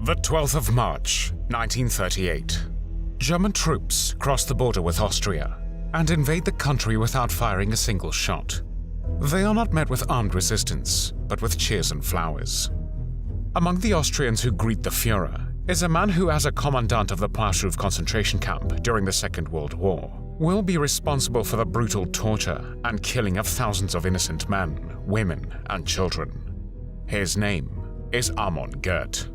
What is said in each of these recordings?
The 12th of March, 1938. German troops cross the border with Austria and invade the country without firing a single shot. They are not met with armed resistance, but with cheers and flowers. Among the Austrians who greet the Führer is a man who, as a commandant of the Plaszow concentration camp during the Second World War, will be responsible for the brutal torture and killing of thousands of innocent men, women, and children. His name is Amon Goeth.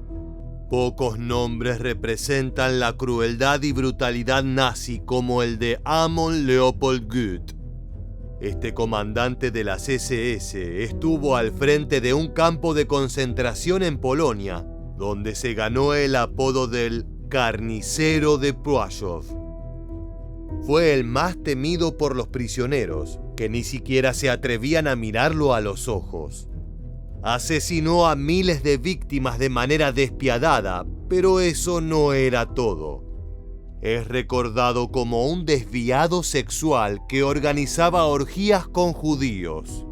Pocos nombres representan la crueldad y brutalidad nazi como el de Amon Leopold Goeth. Este comandante de las SS estuvo al frente de un campo de concentración en Polonia, donde se ganó el apodo del Carnicero de Plaszow. Fue el más temido por los prisioneros, que ni siquiera se atrevían a mirarlo a los ojos. Asesinó a miles de víctimas de manera despiadada, pero eso no era todo. Es recordado como un desviado sexual que organizaba orgías con judíos.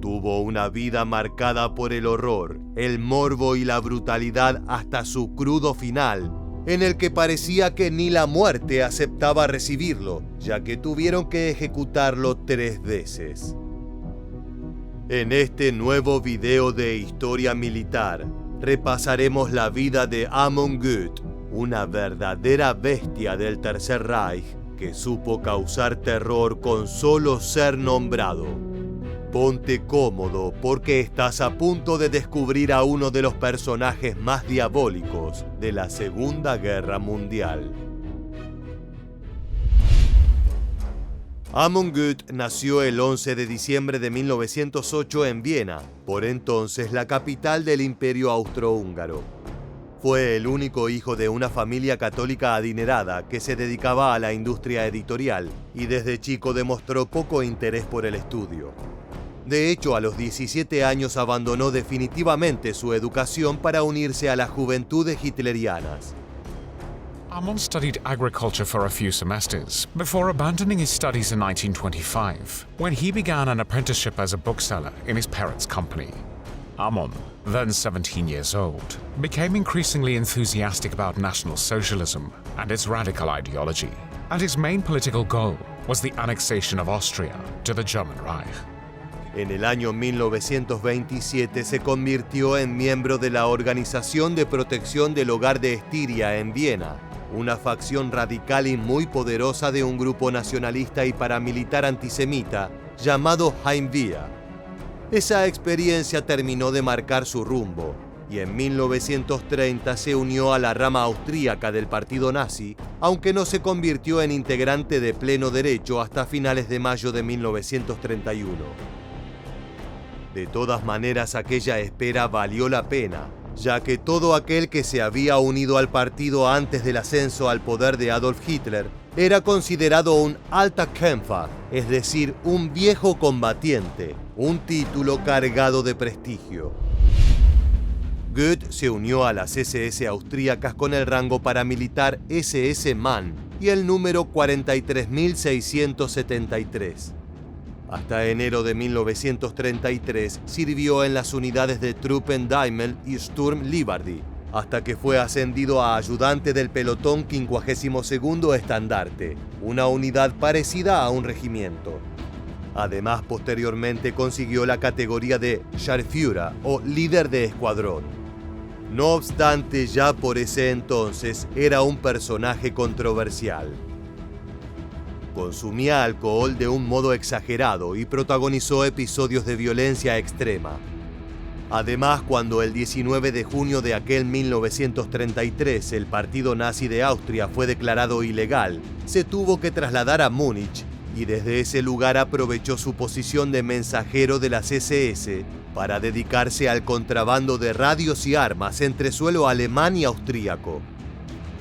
Tuvo una vida marcada por el horror, el morbo y la brutalidad hasta su crudo final, en el que parecía que ni la muerte aceptaba recibirlo, ya que tuvieron que ejecutarlo 3 veces. En este nuevo video de historia militar, repasaremos la vida de Amon Goeth, una verdadera bestia del Tercer Reich que supo causar terror con solo ser nombrado. Ponte cómodo porque estás a punto de descubrir a uno de los personajes más diabólicos de la Segunda Guerra Mundial. Amon Goeth nació el 11 de diciembre de 1908 en Viena, por entonces la capital del Imperio Austrohúngaro. Fue el único hijo de una familia católica adinerada que se dedicaba a la industria editorial y desde chico demostró poco interés por el estudio. De hecho, a los 17 años abandonó definitivamente su educación para unirse a las juventudes hitlerianas. Amon studied agriculture for a few semesters before abandoning his studies in 1925, when he began an apprenticeship as a bookseller in his parents' company. Amon, then 17 years old, became increasingly enthusiastic about National Socialism and its radical ideology, and his main political goal was the annexation of Austria to the German Reich. En el año 1927 se convirtió en miembro de la Organización de Protección del Hogar de Estiria en Viena, una facción radical y muy poderosa de un grupo nacionalista y paramilitar antisemita llamado Heimwehr. Esa experiencia terminó de marcar su rumbo, y en 1930 se unió a la rama austríaca del partido nazi, aunque no se convirtió en integrante de pleno derecho hasta finales de mayo de 1931. De todas maneras, aquella espera valió la pena, ya que todo aquel que se había unido al partido antes del ascenso al poder de Adolf Hitler era considerado un alter Kämpfer, es decir, un viejo combatiente, un título cargado de prestigio. Goeth se unió a las SS austríacas con el rango paramilitar SS Mann y el número 43.673. Hasta enero de 1933 sirvió en las unidades de Truppendaimel y Sturm-Livardi, hasta que fue ascendido a ayudante del pelotón 52º Estandarte, una unidad parecida a un regimiento. Además, posteriormente consiguió la categoría de Scharführer o líder de escuadrón. No obstante, ya por ese entonces era un personaje controversial. Consumía alcohol de un modo exagerado y protagonizó episodios de violencia extrema. Además, cuando el 19 de junio de aquel 1933 el partido nazi de Austria fue declarado ilegal, se tuvo que trasladar a Múnich y desde ese lugar aprovechó su posición de mensajero de las SS para dedicarse al contrabando de radios y armas entre suelo alemán y austríaco.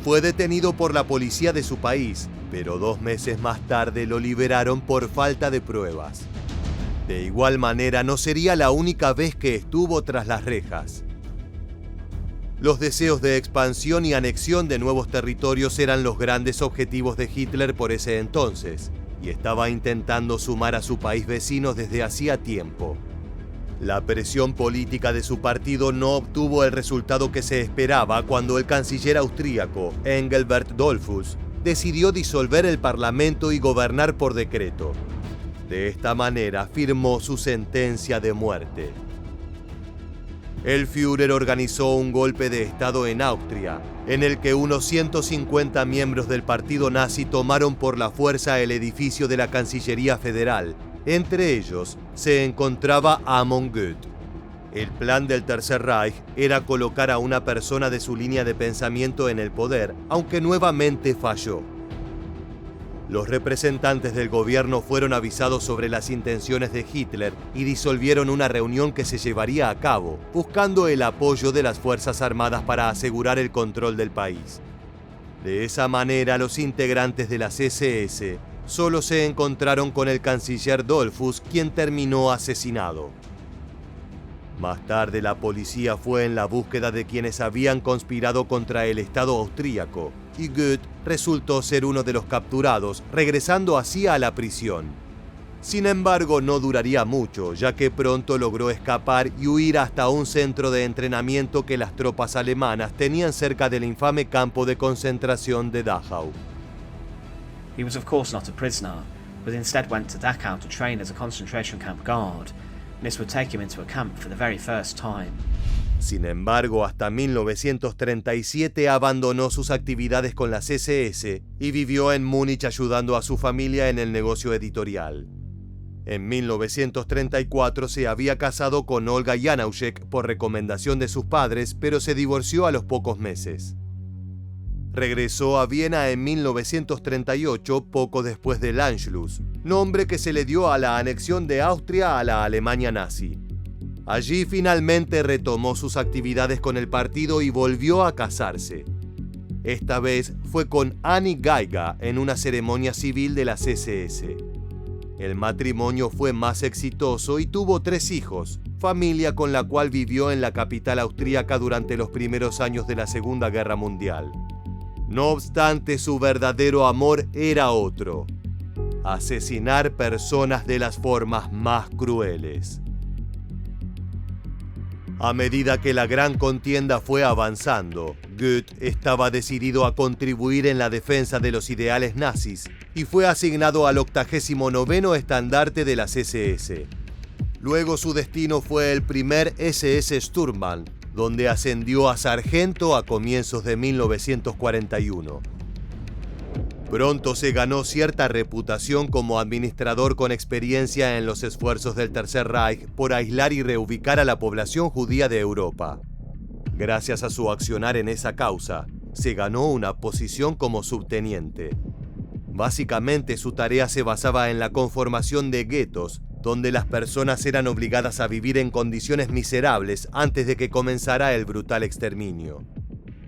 Fue detenido por la policía de su país, pero 2 meses más tarde lo liberaron por falta de pruebas. De igual manera, no sería la única vez que estuvo tras las rejas. Los deseos de expansión y anexión de nuevos territorios eran los grandes objetivos de Hitler por ese entonces, y estaba intentando sumar a su país vecino desde hacía tiempo. La presión política de su partido no obtuvo el resultado que se esperaba cuando el canciller austríaco Engelbert Dollfuss decidió disolver el parlamento y gobernar por decreto. De esta manera firmó su sentencia de muerte. El Führer organizó un golpe de estado en Austria, en el que unos 150 miembros del partido nazi tomaron por la fuerza el edificio de la Cancillería Federal. Entre ellos se encontraba Amon Goeth. El plan del Tercer Reich era colocar a una persona de su línea de pensamiento en el poder, aunque nuevamente falló. Los representantes del gobierno fueron avisados sobre las intenciones de Hitler y disolvieron una reunión que se llevaría a cabo, buscando el apoyo de las Fuerzas Armadas para asegurar el control del país. De esa manera, los integrantes de las SS solo se encontraron con el canciller Dollfuss, quien terminó asesinado. Más tarde, la policía fue en la búsqueda de quienes habían conspirado contra el Estado austríaco, y Goeth resultó ser uno de los capturados, regresando así a la prisión. Sin embargo, no duraría mucho, ya que pronto logró escapar y huir hasta un centro de entrenamiento que las tropas alemanas tenían cerca del infame campo de concentración de Dachau. He was of course not a prisoner, but instead went to Dachau to train as a concentration camp guard. This would take him into a camp for the very first time. Sin embargo, hasta 1937 abandonó sus actividades con las SS y vivió en Múnich ayudando a su familia en el negocio editorial. En 1934 se había casado con Olga Janáuszek por recomendación de sus padres, pero se divorció a los pocos meses. Regresó a Viena en 1938, poco después del Anschluss, nombre que se le dio a la anexión de Austria a la Alemania nazi. Allí finalmente retomó sus actividades con el partido y volvió a casarse. Esta vez fue con Annie Geiger en una ceremonia civil de las SS. El matrimonio fue más exitoso y tuvo 3 hijos, familia con la cual vivió en la capital austríaca durante los primeros años de la Segunda Guerra Mundial. No obstante, su verdadero amor era otro: asesinar personas de las formas más crueles. A medida que la gran contienda fue avanzando, Goeth estaba decidido a contribuir en la defensa de los ideales nazis y fue asignado al 89º estandarte de las SS. Luego su destino fue el primer SS Sturmbahn, donde ascendió a sargento a comienzos de 1941. Pronto se ganó cierta reputación como administrador con experiencia en los esfuerzos del Tercer Reich por aislar y reubicar a la población judía de Europa. Gracias a su accionar en esa causa, se ganó una posición como subteniente. Básicamente, su tarea se basaba en la conformación de guetos, donde las personas eran obligadas a vivir en condiciones miserables antes de que comenzara el brutal exterminio.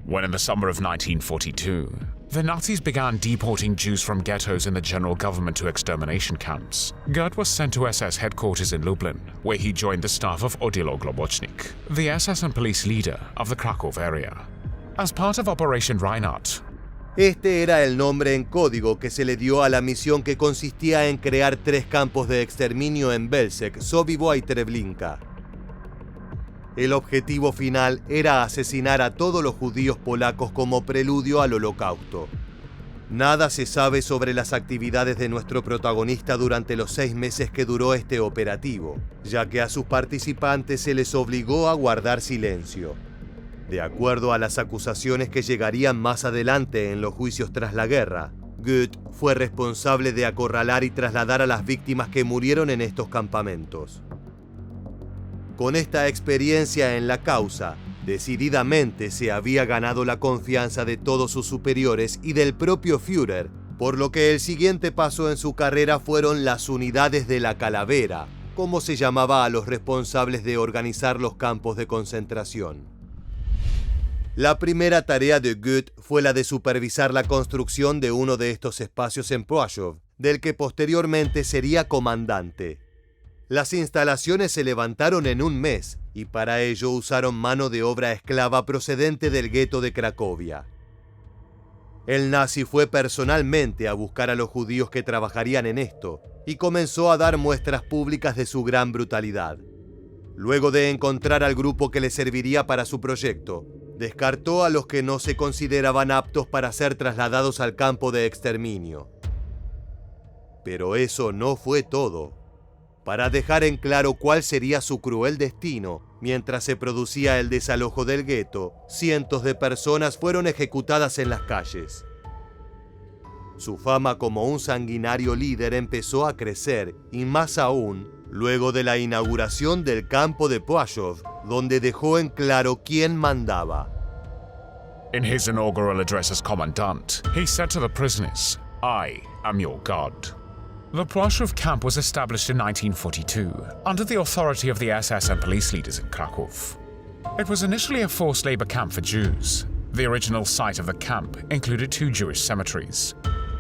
When in the summer of 1942, the Nazis began deporting Jews from ghettos in the general government to extermination camps, Goeth was sent to SS headquarters in Lublin, where he joined the staff of Odilo Globocnik, the SS and police leader of the Krakow area. As part of Operation Reinhardt, Este era el nombre en código que se le dio a la misión, que consistía en crear 3 campos de exterminio en Belzec, Sobibor y Treblinka. El objetivo final era asesinar a todos los judíos polacos como preludio al Holocausto. Nada se sabe sobre las actividades de nuestro protagonista durante los 6 meses que duró este operativo, ya que a sus participantes se les obligó a guardar silencio. De acuerdo a las acusaciones que llegarían más adelante en los juicios tras la guerra, Goeth fue responsable de acorralar y trasladar a las víctimas que murieron en estos campamentos. Con esta experiencia en la causa, decididamente se había ganado la confianza de todos sus superiores y del propio Führer, por lo que el siguiente paso en su carrera fueron las unidades de la calavera, como se llamaba a los responsables de organizar los campos de concentración. La primera tarea de Goeth fue la de supervisar la construcción de uno de estos espacios en Płoszów, del que posteriormente sería comandante. Las instalaciones se levantaron en un mes y para ello usaron mano de obra esclava procedente del gueto de Cracovia. El nazi fue personalmente a buscar a los judíos que trabajarían en esto y comenzó a dar muestras públicas de su gran brutalidad. Luego de encontrar al grupo que le serviría para su proyecto, descartó a los que no se consideraban aptos para ser trasladados al campo de exterminio. Pero eso no fue todo. Para dejar en claro cuál sería su cruel destino, mientras se producía el desalojo del gueto, cientos de personas fueron ejecutadas en las calles. Su fama como un sanguinario líder empezó a crecer, y más aún, luego de la inauguración del campo de Płaszów, donde dejó en claro quién mandaba. In his inaugural address as commandant, he said to the prisoners, "I am your God." The Płaszów camp was established in 1942 under the authority of the SS and police leaders in Krakow. It was initially a forced labor camp for Jews. The original site of the camp included 2 Jewish cemeteries.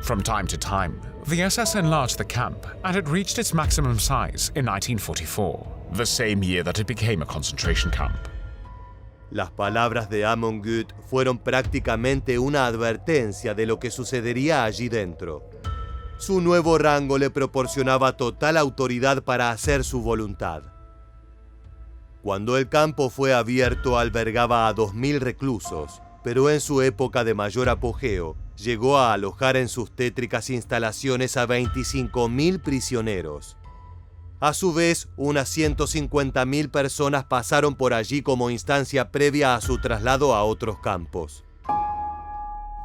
From time to time, the SS enlarged the camp and it reached its maximum size in 1944, the same year that it became a concentration camp. Las palabras de Amon Gut fueron prácticamente una advertencia de lo que sucedería allí dentro. Su nuevo rango le proporcionaba total autoridad para hacer su voluntad. Cuando el campo fue abierto, albergaba a 2.000 reclusos, pero en su época de mayor apogeo, llegó a alojar en sus tétricas instalaciones a 25.000 prisioneros. A su vez, unas 150.000 personas pasaron por allí como instancia previa a su traslado a otros campos.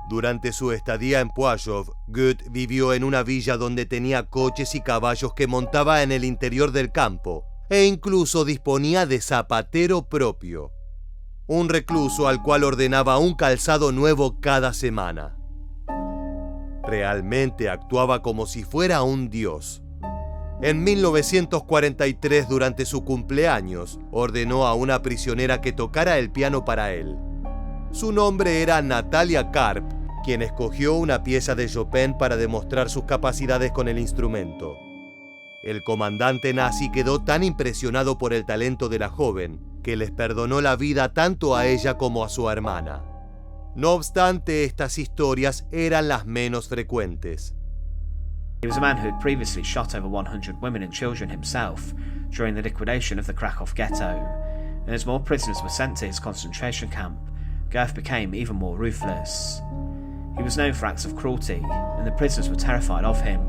Durante su estadía en Płaszów, Gut vivió en una villa donde tenía coches y caballos que montaba en el interior del campo, e incluso disponía de zapatero propio. Un recluso al cual ordenaba un calzado nuevo cada semana. Realmente actuaba como si fuera un dios. En 1943, durante su cumpleaños, ordenó a una prisionera que tocara el piano para él. Su nombre era Natalia Karp, quien escogió una pieza de Chopin para demostrar sus capacidades con el instrumento. El comandante nazi quedó tan impresionado por el talento de la joven que les perdonó la vida tanto a ella como a su hermana. No obstante, estas historias eran las menos frecuentes. He was a man who had previously shot over 100 women and children himself during the liquidation of the Krakow ghetto, and as more prisoners were sent to his concentration camp, Goeth became even more ruthless. He was known for acts of cruelty, and the prisoners were terrified of him.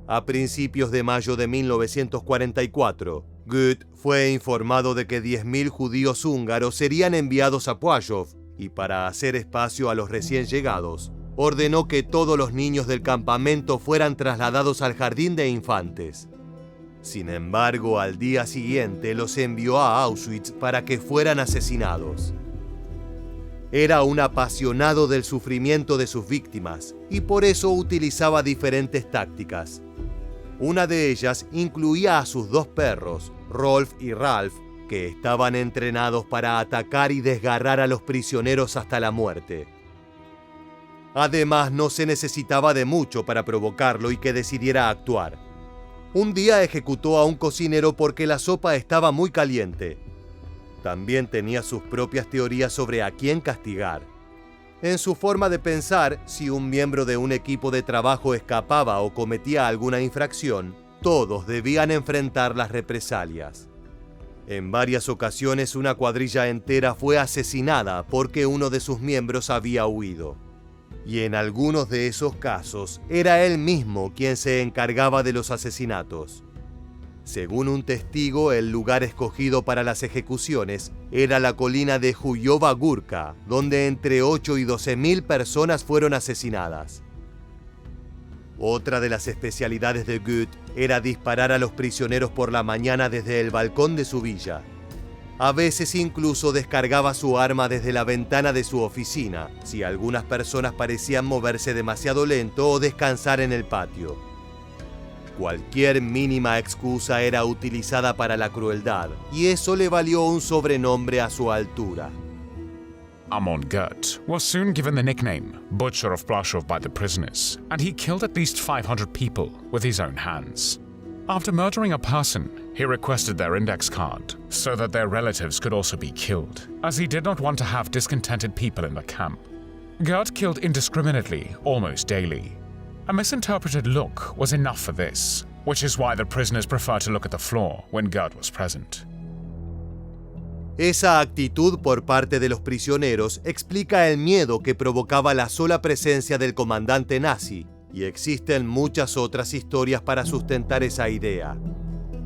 A principios de mayo de 1944, Gut fue informado de que 10.000 judíos húngaros serían enviados a Płaszów y para hacer espacio a los recién llegados, ordenó que todos los niños del campamento fueran trasladados al jardín de infantes. Sin embargo, al día siguiente los envió a Auschwitz para que fueran asesinados. Era un apasionado del sufrimiento de sus víctimas y por eso utilizaba diferentes tácticas. Una de ellas incluía a sus 2 perros, Rolf y Ralf, que estaban entrenados para atacar y desgarrar a los prisioneros hasta la muerte. Además, no se necesitaba de mucho para provocarlo y que decidiera actuar. Un día ejecutó a un cocinero porque la sopa estaba muy caliente. También tenía sus propias teorías sobre a quién castigar. En su forma de pensar, si un miembro de un equipo de trabajo escapaba o cometía alguna infracción, todos debían enfrentar las represalias. En varias ocasiones, una cuadrilla entera fue asesinada porque uno de sus miembros había huido. Y en algunos de esos casos, era él mismo quien se encargaba de los asesinatos. Según un testigo, el lugar escogido para las ejecuciones era la colina de Juyova Gurka, donde entre 8 y 12.000 personas fueron asesinadas. Otra de las especialidades de Gut era disparar a los prisioneros por la mañana desde el balcón de su villa. A veces incluso descargaba su arma desde la ventana de su oficina, si algunas personas parecían moverse demasiado lento o descansar en el patio. Cualquier mínima excusa era utilizada para la crueldad, y eso le valió un sobrenombre a su altura. Amon Gut was soon given the nickname Butcher of Płaszów by the prisoners, and he killed at least 500 people with his own hands. After murdering a person, he requested their index card so that their relatives could also be killed, as he did not want to have discontented people in the camp. Gut killed indiscriminately almost daily. A misinterpreted look was enough for this, which is why the prisoners prefer to look at the floor when Gerd was present. Esa actitud por parte de los prisioneros explica el miedo que provocaba la sola presencia del comandante nazi, y existen muchas otras historias para sustentar esa idea.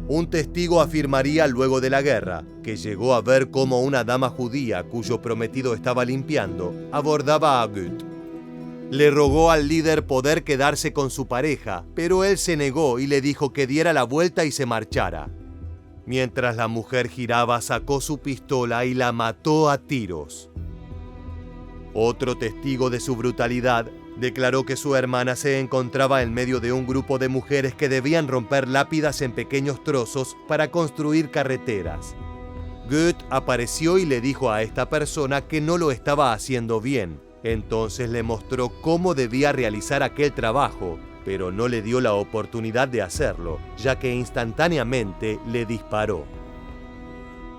Un testigo afirmaría luego de la guerra que llegó a ver cómo una dama judía cuyo prometido estaba limpiando abordaba a Goethe. Le rogó al líder poder quedarse con su pareja, pero él se negó y le dijo que diera la vuelta y se marchara. Mientras la mujer giraba, sacó su pistola y la mató a tiros. Otro testigo de su brutalidad declaró que su hermana se encontraba en medio de un grupo de mujeres que debían romper lápidas en pequeños trozos para construir carreteras. Goethe apareció y le dijo a esta persona que no lo estaba haciendo bien. Entonces le mostró cómo debía realizar aquel trabajo, pero no le dio la oportunidad de hacerlo, ya que instantáneamente le disparó.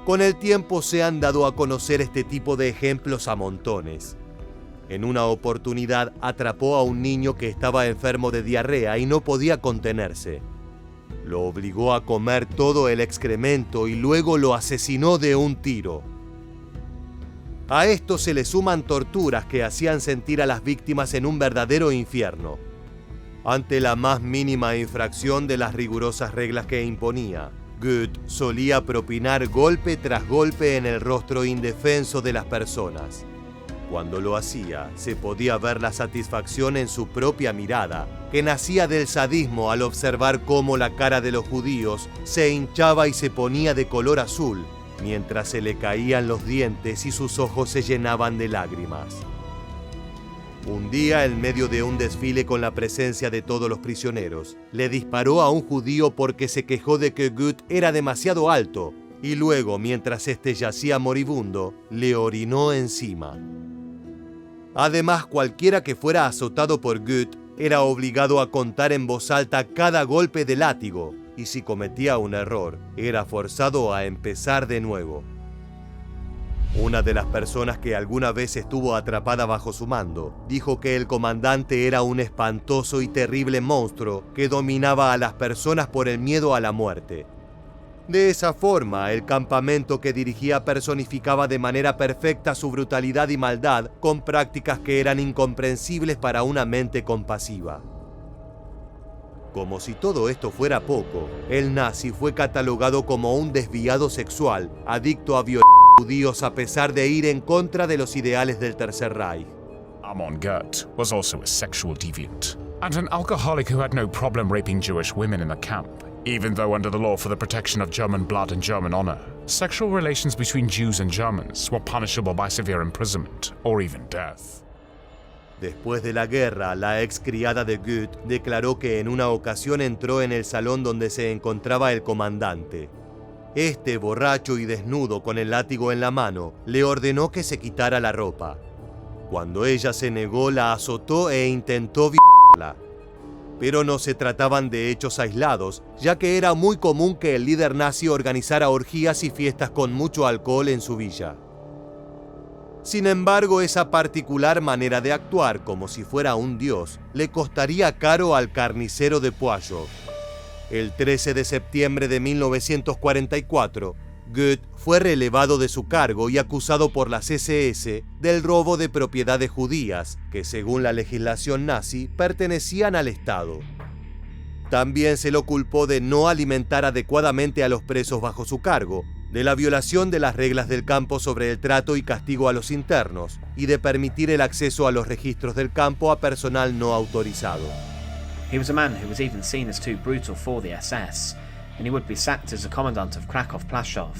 Con el tiempo se han dado a conocer este tipo de ejemplos a montones. En una oportunidad atrapó a un niño que estaba enfermo de diarrea y no podía contenerse. Lo obligó a comer todo el excremento y luego lo asesinó de un tiro. A esto se le suman torturas que hacían sentir a las víctimas en un verdadero infierno. Ante la más mínima infracción de las rigurosas reglas que imponía, Goethe solía propinar golpe tras golpe en el rostro indefenso de las personas. Cuando lo hacía, se podía ver la satisfacción en su propia mirada, que nacía del sadismo al observar cómo la cara de los judíos se hinchaba y se ponía de color azul, mientras se le caían los dientes y sus ojos se llenaban de lágrimas. Un día, en medio de un desfile con la presencia de todos los prisioneros, le disparó a un judío porque se quejó de que Goethe era demasiado alto, y luego, mientras este yacía moribundo, le orinó encima. Además, cualquiera que fuera azotado por Goethe era obligado a contar en voz alta cada golpe de látigo, y si cometía un error, era forzado a empezar de nuevo. Una de las personas que alguna vez estuvo atrapada bajo su mando dijo que el comandante era un espantoso y terrible monstruo que dominaba a las personas por el miedo a la muerte. De esa forma, el campamento que dirigía personificaba de manera perfecta su brutalidad y maldad con prácticas que eran incomprensibles para una mente compasiva. Como si todo esto fuera poco, el nazi fue catalogado como un desviado sexual, adicto a violar judíos a pesar de ir en contra de los ideales del Tercer Reich. Amon Goethe was also a sexual deviant, and an alcoholic who had no problem raping Jewish women in the camp, even though under the law for the protection of German blood and German honor, sexual relations between Jews and Germans were punishable by severe imprisonment or even death. Después de la guerra, la ex criada de Goethe declaró que en una ocasión entró en el salón donde se encontraba el comandante. Este, borracho y desnudo con el látigo en la mano, le ordenó que se quitara la ropa. Cuando ella se negó, la azotó e intentó violarla. Pero no se trataban de hechos aislados, ya que era muy común que el líder nazi organizara orgías y fiestas con mucho alcohol en su villa. Sin embargo, esa particular manera de actuar como si fuera un dios le costaría caro al carnicero de Poyov. El 13 de septiembre de 1944, Goethe fue relevado de su cargo y acusado por las SS del robo de propiedades judías, que según la legislación nazi pertenecían al Estado. También se lo culpó de no alimentar adecuadamente a los presos bajo su cargo, de la violación de las reglas del campo sobre el trato y castigo a los internos, y de permitir el acceso a los registros del campo a personal no autorizado. He was a man who was even seen as too brutal for the SS, and he would be sacked as a commandant of Krakow-Plaszow,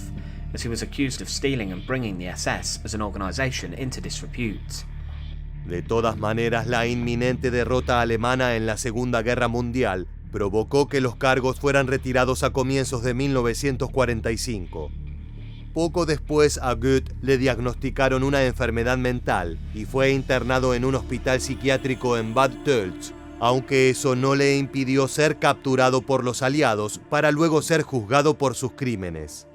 as he was accused of stealing and bringing the SS as an organization into disrepute. De todas maneras, la inminente derrota alemana en la Segunda Guerra Mundial provocó que los cargos fueran retirados a comienzos de 1945. Poco después a Goethe le diagnosticaron una enfermedad mental y fue internado en un hospital psiquiátrico en Bad Tölz, aunque eso no le impidió ser capturado por los aliados para luego ser juzgado por sus crímenes.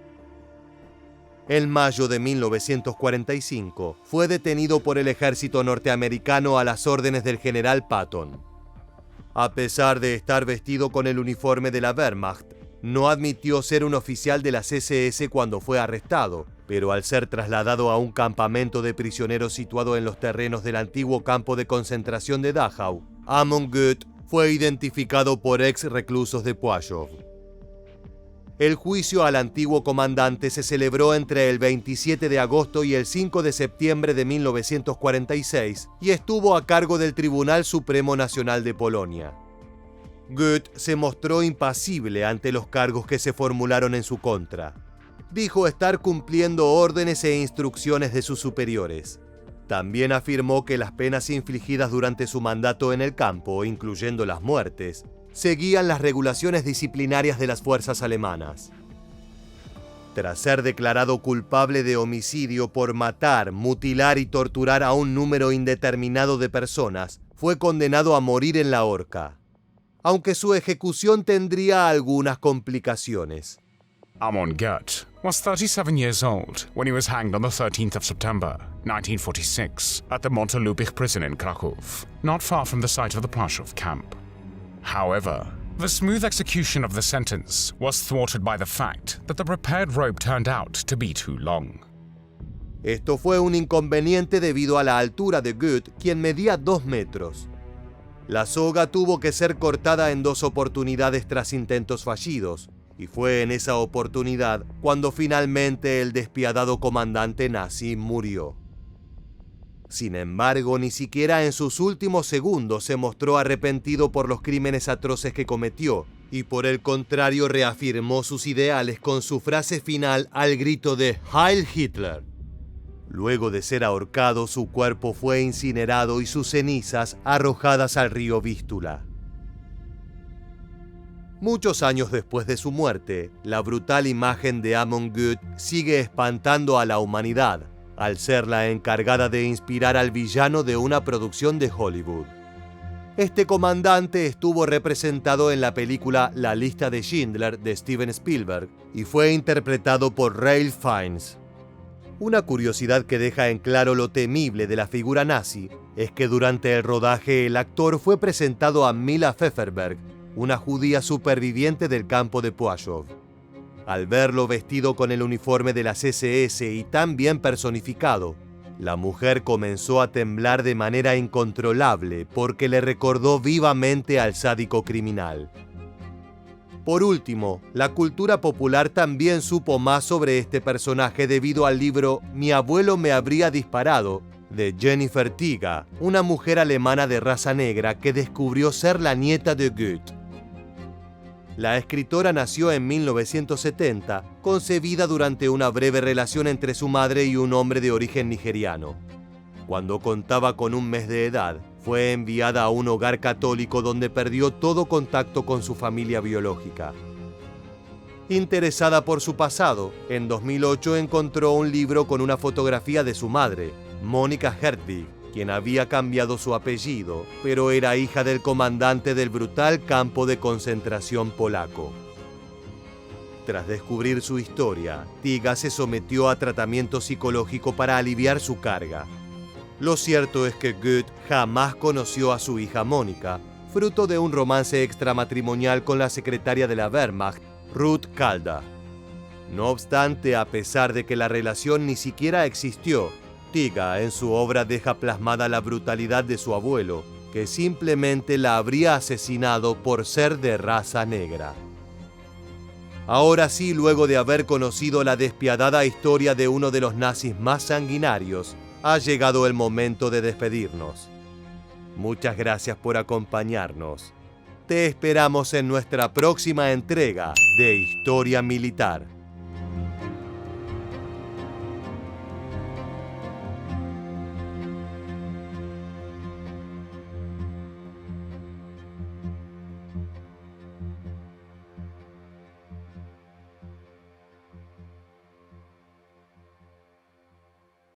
En mayo de 1945 fue detenido por el ejército norteamericano a las órdenes del general Patton. A pesar de estar vestido con el uniforme de la Wehrmacht, no admitió ser un oficial de las SS cuando fue arrestado, pero al ser trasladado a un campamento de prisioneros situado en los terrenos del antiguo campo de concentración de Dachau, Amon Goeth fue identificado por ex reclusos de Płaszów. El juicio al antiguo comandante se celebró entre el 27 de agosto y el 5 de septiembre de 1946 y estuvo a cargo del Tribunal Supremo Nacional de Polonia. Goeth se mostró impasible ante los cargos que se formularon en su contra. Dijo estar cumpliendo órdenes e instrucciones de sus superiores. También afirmó que las penas infligidas durante su mandato en el campo, incluyendo las muertes, seguían las regulaciones disciplinarias de las fuerzas alemanas. Tras ser declarado culpable de homicidio por matar, mutilar y torturar a un número indeterminado de personas, fue condenado a morir en la horca, aunque su ejecución tendría algunas complicaciones. Amon Goeth was 37 years old when he was hanged on the 13th of September, 1946, at the Montelupich prison in Krakow, not far from the site of the Płaszów camp. However, the smooth execution of the sentence was thwarted by the fact that the prepared rope turned out to be too long. Esto fue un inconveniente debido a la altura de Goeth, quien medía 2 metros. La soga tuvo que ser cortada en 2 oportunidades tras intentos fallidos, y fue en esa oportunidad cuando finalmente el despiadado comandante nazi murió. Sin embargo, ni siquiera en sus últimos segundos se mostró arrepentido por los crímenes atroces que cometió, y por el contrario reafirmó sus ideales con su frase final al grito de Heil Hitler. Luego de ser ahorcado, su cuerpo fue incinerado y sus cenizas arrojadas al río Vístula. Muchos años después de su muerte, la brutal imagen de Amon Goeth sigue espantando a la humanidad, al ser la encargada de inspirar al villano de una producción de Hollywood. Este comandante estuvo representado en la película La lista de Schindler de Steven Spielberg y fue interpretado por Ralph Fiennes. Una curiosidad que deja en claro lo temible de la figura nazi es que durante el rodaje el actor fue presentado a Mila Pfefferberg, una judía superviviente del campo de Płaszów. Al verlo vestido con el uniforme de las SS y tan bien personificado, la mujer comenzó a temblar de manera incontrolable porque le recordó vivamente al sádico criminal. Por último, la cultura popular también supo más sobre este personaje debido al libro Mi abuelo me habría disparado, de Jennifer Tiga, una mujer alemana de raza negra que descubrió ser la nieta de Goethe. La escritora nació en 1970, concebida durante una breve relación entre su madre y un hombre de origen nigeriano. Cuando contaba con 1 mes de edad, fue enviada a un hogar católico donde perdió todo contacto con su familia biológica. Interesada por su pasado, en 2008 encontró un libro con una fotografía de su madre, Mónica Hertwig, quien había cambiado su apellido, pero era hija del comandante del brutal campo de concentración polaco. Tras descubrir su historia, Tiga se sometió a tratamiento psicológico para aliviar su carga. Lo cierto es que Goethe jamás conoció a su hija Mónica, fruto de un romance extramatrimonial con la secretaria de la Wehrmacht, Ruth Calda. No obstante, a pesar de que la relación ni siquiera existió, Tiga en su obra deja plasmada la brutalidad de su abuelo, que simplemente la habría asesinado por ser de raza negra. Ahora sí, luego de haber conocido la despiadada historia de uno de los nazis más sanguinarios, ha llegado el momento de despedirnos. Muchas gracias por acompañarnos. Te esperamos en nuestra próxima entrega de Historia Militar.